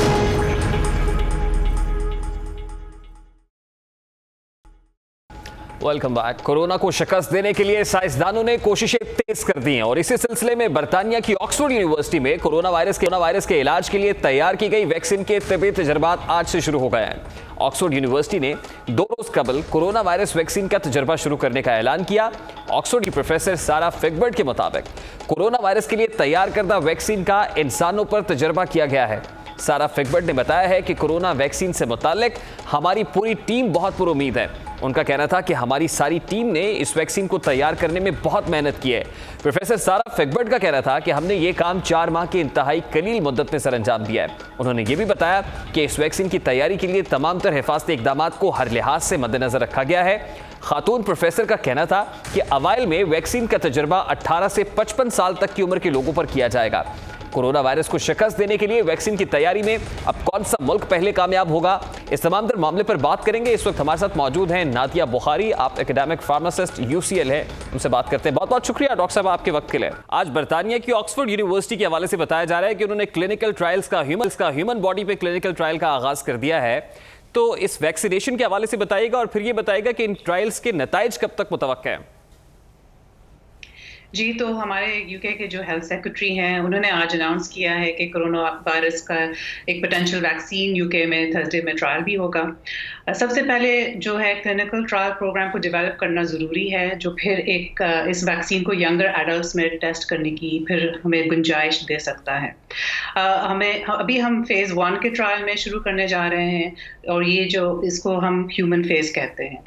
A: Welcome back. कोरोना को शिकस्त देने के लिए साइंसदानों ने कोशिशें तेज कर दी हैं और इसी सिलसिले में बरतानिया की ऑक्सफोर्ड यूनिवर्सिटी में कोरोना वायरस के इलाज के लिए तैयार की गई वैक्सीन के तिब्बी तजर्बात आज से शुरू हो गए हैं। ऑक्सफोर्ड यूनिवर्सिटी ने 2 रोज कबल कोरोना वायरस वैक्सीन का तजर्बा शुरू करने का ऐलान किया। ऑक्सफोर्ड की प्रोफेसर सारा फिगबर्ट के मुताबिक कोरोना वायरस के लिए तैयार करदा वैक्सीन का इंसानों पर तजर्बा किया गया है। सारा फिगबर्ट ने बताया है कि कोरोना वैक्सीन से मुताल्लिक हमारी पूरी टीम बहुत पुरुमीद है। उनका कहना था कि हमारी सारी टीम ने इस वैक्सीन को तैयार करने में बहुत मेहनत की है। प्रोफेसर सारा फिगबर्ट का कहना था कि हमने ये काम 4 माह की इंतहाई कलील मुद्दत में सरअंजाम दिया है। उन्होंने ये भी बताया कि इस वैक्सीन की तैयारी के लिए तमाम तर हिफाजती इकदाम को हर लिहाज से मद्देनजर रखा गया है। खातून प्रोफेसर का कहना था कि अवाइल में वैक्सीन का तजर्बा 18 से 55 साल तक की उम्र के लोगों पर किया जाएगा। कोरोना वायरस को शिकस्त देने के लिए वैक्सीन की तैयारी में अब कौन सा मुल्क पहले कामयाब होगा, इस तमाम तर मामले पर बात करेंगे। इस वक्त हमारे साथ मौजूद हैं नादिया बुखारी, आप एकेडमिक फार्मासिस्ट UCL है, उनसे बात करते हैं। बहुत बहुत शुक्रिया डॉक्टर साहब आपके वक्त के लिए। आज बरतानिया की ऑक्सफोर्ड यूनिवर्सिटी के हवाले से बताया जा रहा है कि उन्होंने क्लिनिकल ट्रायल्स का ह्यूमन बॉडी पे क्लिनिकल ट्रायल का आगाज कर दिया है। तो इस वैक्सीनेशन के हवाले से बताइएगा और फिर ये बताइएगा कि इन ट्रायल्स के नताइज कब तक मुतवक्का है।
L: जी, तो हमारे यूके के जो हेल्थ सेक्रेटरी हैं उन्होंने आज अनाउंस किया है कि कोरोना वायरस का एक पोटेंशियल वैक्सीन यूके में थर्सडे में ट्रायल भी होगा। सबसे पहले जो है क्लिनिकल ट्रायल प्रोग्राम को डेवलप करना ज़रूरी है, जो फिर एक इस वैक्सीन को यंगर एडल्ट्स में टेस्ट करने की फिर हमें गुंजाइश दे सकता है। अभी हम फेज़ 1 के ट्रायल में शुरू करने जा रहे हैं और ये जो इसको हम ह्यूमन फेज़ कहते हैं,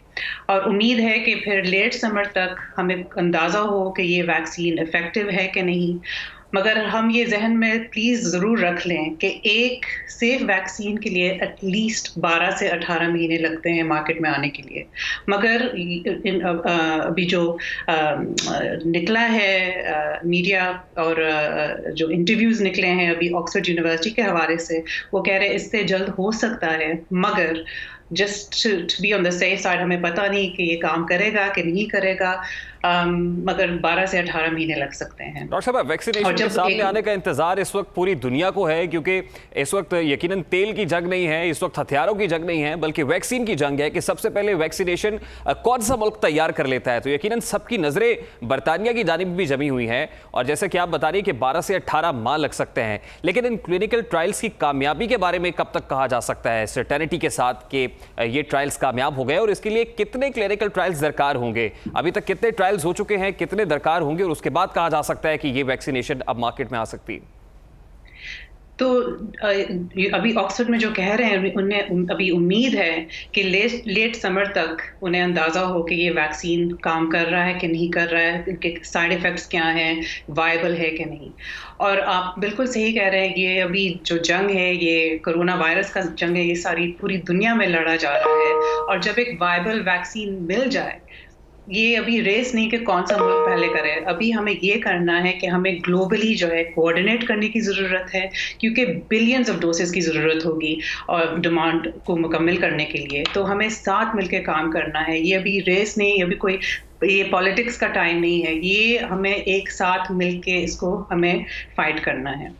L: और उम्मीद है कि फिर लेट समर तक हमें अंदाज़ा हो कि ये वैक्सीन इफ़ेक्टिव है कि नहीं। मगर हम ये जहन में प्लीज़ ज़रूर रख लें कि एक सेफ वैक्सीन के लिए एटलीस्ट 12 से 18 महीने लगते हैं मार्केट में आने के लिए। मगर अभी जो निकला है मीडिया और जो इंटरव्यूज़ निकले हैं अभी ऑक्सफोर्ड यूनिवर्सिटी के हवाले से, वो कह रहे हैं इससे जल्द हो सकता है, मगर just to be on the safe side हमें पता नहीं कि ये काम करेगा कि नहीं करेगा, मगर 12 से 18 महीने लग सकते हैं।
A: डॉक्टर साहब, वैक्सीनेशन के सामने आने का इंतजार इस वक्त पूरी दुनिया को है, क्योंकि इस वक्त यकीनन तेल की जंग नहीं है, इस वक्त हथियारों की जंग नहीं है, बल्कि वैक्सीन की जंग है कि सबसे पहले वैक्सीनेशन कौन सा मुल्क तैयार कर लेता है। तो यकीनन सबकी नजरें बरतानिया की जानिब भी जमी हुई हैं और जैसे कि आप बता रही कि 12 से 18 माह लग सकते हैं। लेकिन इन क्लिनिकल ट्रायल्स की कामयाबी के बारे में कब तक कहा जा सकता है सर्टेनिटी के साथ कि ये ट्रायल्स कामयाब हो गए, और इसके लिए कितने क्लिनिकल ट्रायल्स दरकार होंगे? अभी तक कितने ट्रायल्स हो चुके हैं, कितने दरकार होंगे, और उसके बाद कहा जा सकता है कि ये वैक्सीनेशन अब मार्केट में आ सकती है?
L: तो अभी ऑक्सफोर्ड में जो कह रहे हैं उन्हें अभी उम्मीद है कि लेट समर तक उन्हें अंदाज़ा हो कि ये वैक्सीन काम कर रहा है कि नहीं कर रहा है, इनके साइड इफ़ेक्ट्स क्या हैं, वायबल है कि नहीं। और आप बिल्कुल सही कह रहे हैं, ये अभी जो जंग है, ये कोरोना वायरस का जंग है, ये सारी पूरी दुनिया में लड़ा जा रहा है। और जब एक वायबल वैक्सीन मिल जाए, ये अभी रेस नहीं कि कौन सा मुल्क पहले करे, अभी हमें ये करना है कि हमें ग्लोबली जो है कोऑर्डिनेट करने की ज़रूरत है, क्योंकि बिलियंस ऑफ डोसेस की ज़रूरत होगी और डिमांड को मुकम्मल करने के लिए। तो हमें साथ मिलकर काम करना है। ये अभी रेस नहीं, अभी कोई ये पॉलिटिक्स का टाइम नहीं है, ये हमें एक साथ मिलके इसको हमें फाइट करना है।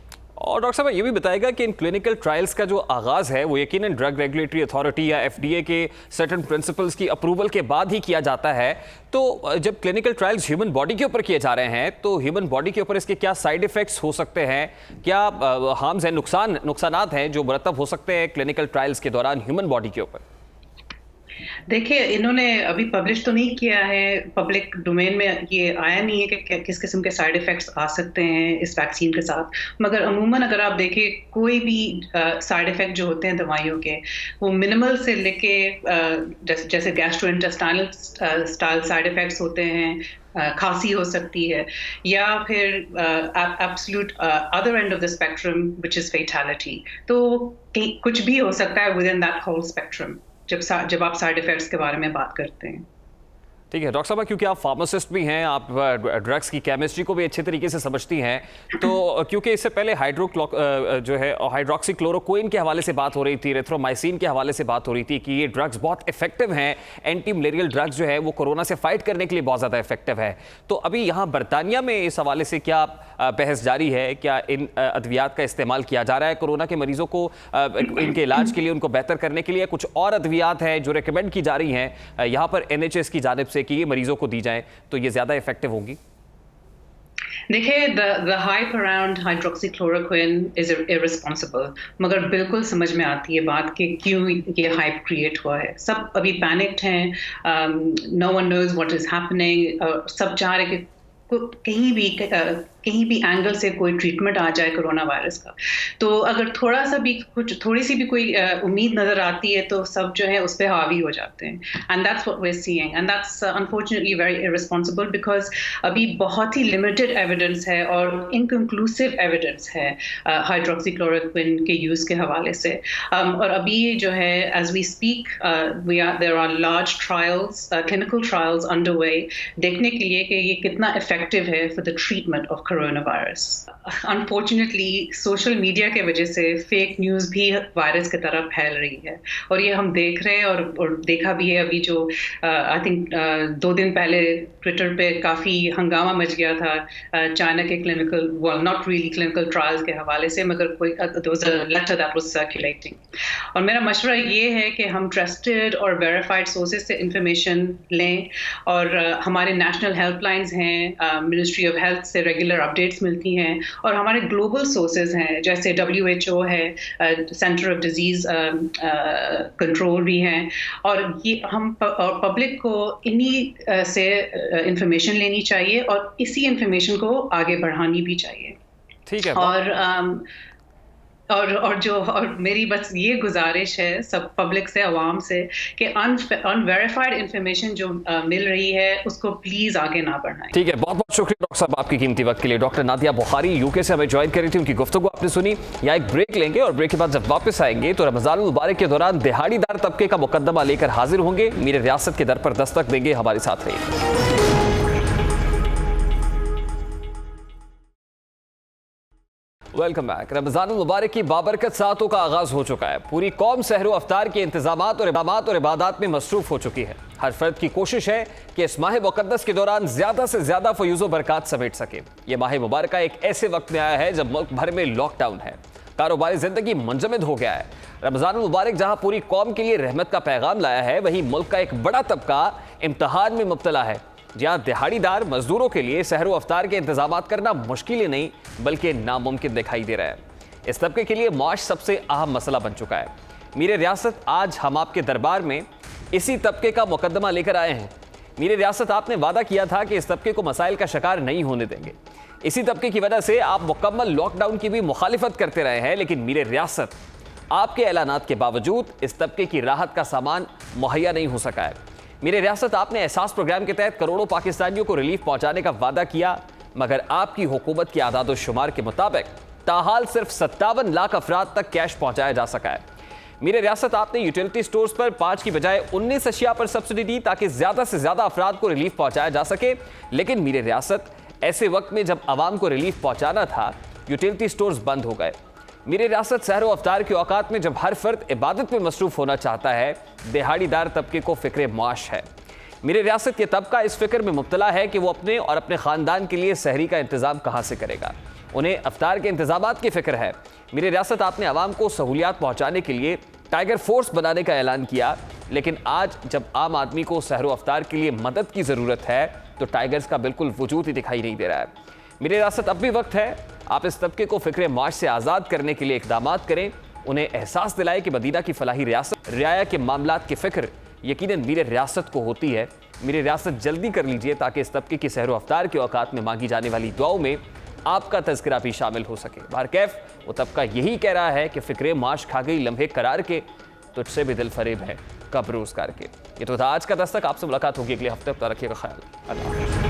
A: और डॉक्टर साहब ये भी बताएगा कि इन क्लिनिकल ट्रायल्स का जो आगाज़ है वो यकीनन ड्रग रेगुलेटरी अथॉरिटी या FDA के सर्टेन प्रिंसिपल्स की अप्रूवल के बाद ही किया जाता है। तो जब क्लिनिकल ट्रायल्स ह्यूमन बॉडी के ऊपर किए जा रहे हैं तो ह्यूमन बॉडी के ऊपर इसके क्या साइड इफ़ेक्ट्स हो सकते हैं, क्या हार्म्स हैं, नुकसानात हैं जो मुरतब हो सकते हैं क्लिनिकल ट्रायल्स के दौरान ह्यूमन बॉडी के ऊपर?
L: देखिए, इन्होंने अभी पब्लिश तो नहीं किया है, पब्लिक डोमेन में ये आया नहीं है कि किस किस्म के साइड इफ़ेक्ट्स आ सकते हैं इस वैक्सीन के साथ। मगर अमूमन अगर आप देखें कोई भी साइड इफ़ेक्ट जो होते हैं दवाइयों के, वो मिनिमल से लेके जैसे गैस्ट्रोइंटेस्टाइनल स्टाइल साइड इफ़ेक्ट्स होते हैं, खांसी हो सकती है, या फिर absolute other end of the spectrum which is fatality. तो कुछ भी हो सकता है within that whole spectrum जब आप साइड इफेक्ट्स के बारे में बात करते हैं।
A: ठीक है डॉक्टर साहब, क्योंकि आप फार्मासिस्ट भी हैं, आप ड्रग्स की केमिस्ट्री को भी अच्छे तरीके से समझती हैं, तो क्योंकि इससे पहले हाइड्रोक्सीक्लोरोक्विन के हवाले से बात हो रही थी, एरिथ्रोमाइसिन के हवाले से बात हो रही थी कि ये ड्रग्स बहुत इफेक्टिव हैं, एंटी मलेरियल ड्रग्स जो है वो कोरोना से फाइट करने के लिए बहुत ज़्यादा इफेक्टिव है। तो अभी यहाँ बरतानिया में इस हवाले से क्या बहस जारी है? क्या इन अद्वियात का इस्तेमाल किया जा रहा है कोरोना के मरीजों को इनके इलाज के लिए, उनको बेहतर करने के लिए? कुछ और अद्वियात हैं जो रिकमेंड की जा रही हैं यहाँ पर NHS की जानिब से कि ये मरीजों को दी जाए तो ये ज्यादा इफेक्टिव होंगी?
L: देखिए, the hype around hydroxychloroquine is irresponsible, मगर बिल्कुल समझ में आती है बात कि क्यों ये हाइप क्रिएट हुआ है। सब अभी पैनिक्ड हैं, no one knows what is happening, सब चाह रहे कि कहीं भी एंगल से कोई ट्रीटमेंट आ जाए कोरोना वायरस का। तो अगर थोड़ी सी भी कोई उम्मीद नजर आती है तो सब जो है उस पर हावी हो जाते हैं। And that's what we are seeing, and that's unfortunately very irresponsible, because अभी बहुत ही लिमिटेड एविडेंस है और इनकंक्लूसिव एविडेंस है हाइड्रोक्सीक्लोरोक्विन के यूज़ के हवाले से। और अभी जो है as we speak there are large trials, clinical trials underway देखने के लिए कि ये कितना इफेक्टिव है for the treatment of corona virus. Unfortunately social media के वजह से फेक न्यूज़ भी वायरस की तरह फैल रही है और ये हम देख रहे हैं और देखा भी है। अभी जो आई थिंक 2 दिन पहले ट्विटर पे काफ़ी हंगामा मच गया था चाइना के clinical, not really clinical trials के हवाले से, मगर कोई लेटर दैट वाज सर्कुलेटिंग। और मेरा मशवरा ये है कि हम ट्रस्टेड और वेरीफाइड सोर्सेज से इंफॉर्मेशन लें और हमारे नेशनल हेल्पलाइंस हैं, मिनिस्ट्री ऑफ हेल्थ से रेगुलर अपडेट्स मिलती हैं, और हमारे ग्लोबल सोर्सेज हैं जैसे WHO है, सेंटर ऑफ डिजीज़ कंट्रोल भी हैं, और ये हम पब्लिक को इन्हीं से इंफॉर्मेशन लेनी चाहिए और इसी इंफॉर्मेशन को आगे बढ़ानी भी चाहिए।
A: ठीक है।
L: और मेरी बस ये गुजारिश है सब पब्लिक से, अवाम से, कि अनवेरीफाइड इंफॉर्मेशन जो मिल रही है उसको प्लीज आगे ना बढ़ाएं।
A: ठीक है, बहुत बहुत शुक्रिया डॉक्टर साहब आपकी कीमती वक्त के लिए। डॉक्टर नादिया बुखारी UK से हमें ज्वाइन कर रही थी, उनकी गुफ्तगू आपने सुनी। यहाँ एक ब्रेक लेंगे और ब्रेक के बाद जब वापस आएंगे तो रमजान मुबारक के दौरान दिहाड़ीदार तबके का मुकद्दमा लेकर हाजिर होंगे। मेरे रियासत के दर पर दस्तक देंगे, हमारे साथ रहिए। Welcome back. रमजान मुबारक की बाबरकत सातों का आगाज हो चुका है। पूरी कौम सहरो अफ्तार के इंतजामात और इबादत में मसरूफ हो चुकी है। हर फर्द की कोशिश है कि इस माह मुकद्दस के दौरान ज्यादा से ज्यादा फयूज़ बरकत समेट सके। यह माह मुबारक एक ऐसे वक्त में आया है जब मुल्क भर में लॉकडाउन है, कारोबारी जिंदगी मुंजमद हो गया है। रमजान मुबारक जहां पूरी कौम के लिए रहमत का पैगाम लाया है, वहीं मुल्क का एक बड़ा तबका इम्तहान में मुब्तला है, जहां दिहाड़ीदार मजदूरों के लिए सहरो अफ्तार के इंतजाम करना मुश्किल ही नहीं बल्कि नामुमकिन दिखाई दे रहा है। इस तबके के लिए माश सबसे अहम मसला बन चुका है। मेरे रियासत, आज हम आपके दरबार में इसी तबके का मुकद्दमा लेकर आए हैं। मेरे रियासत, आपने वादा किया था कि इस तबके को मसाइल का शिकार नहीं होने देंगे। इसी तबके की वजह से आप मुकम्मल लॉकडाउन की भी मुखालिफत करते रहे हैं, लेकिन मेरे रियासत, आपके ऐलानात के बावजूद इस तबके की राहत का सामान मुहैया नहीं हो सका है। मेरे रियासत, आपने एहसास प्रोग्राम के तहत करोड़ों पाकिस्तानियों को रिलीफ पहुंचाने का वादा किया, मगर आपकी हुकूमत के आदाद शुमार के मुताबिक ताहाल सिर्फ 57 लाख अफराद तक कैश पहुंचाया जा सका है। मेरे रियासत, आपने यूटिलिटी स्टोर्स पर 5 की बजाय 19 अशिया पर सब्सिडी दी ताकि ज़्यादा से ज़्यादा अफराद को रिलीफ पहुंचाया जा सके। लेकिन मेरे रियासत, ऐसे वक्त में जब आवाम को रिलीफ पहुंचाना था, यूटिलिटी स्टोर्स बंद हो गए। मेरे रियासत, सहरो अफ्तार के औकात में जब हर फर्द इबादत में मसरूफ़ होना चाहता है, दिहाड़ीदार तबके को फ़िक्र मुआश है। मेरे रियासत, ये तबका इस फिक्र में मुब्तला है कि वो अपने और अपने ख़ानदान के लिए सहरी का इंतज़ाम कहाँ से करेगा। उन्हें अफ्तार के इंतजामात की फिक्र है। मेरी रियासत आपने आवाम को सहूलियात पहुंचाने के लिए टाइगर फोर्स बनाने का ऐलान किया, लेकिन आज जब आम आदमी को सहरो अफ्तार के लिए मदद की ज़रूरत है तो टाइगर्स का बिल्कुल वजूद ही दिखाई नहीं दे रहा है। मेरी रियासत अब भी वक्त है, आप इस तबके को फिक्र माश से आज़ाद करने के लिए इक़दामात करें, उन्हें एहसास दिलाए कि मदीना की फलाही रियासत रियाया के मामलात की फिक्र यकीनन मेरे रियासत को होती है। मेरी रियासत जल्दी कर लीजिए ताकि इस तबके की सहरो अफ्तार के औकात में मांगी जाने वाली दुआओं में आपका तज़किरा भी शामिल हो सके। बारकैफ वो तबका यही कह रहा है कि फिक्रे माश खा गई लम्हे करार के, तुझसे भी दिल फरेब है कब रोज़गार के। ये तो था आज का दस्तक। आपसे मुलाकात होगी अगले हफ्ते। अपना रखिएगा ख्याल। अल्लाह।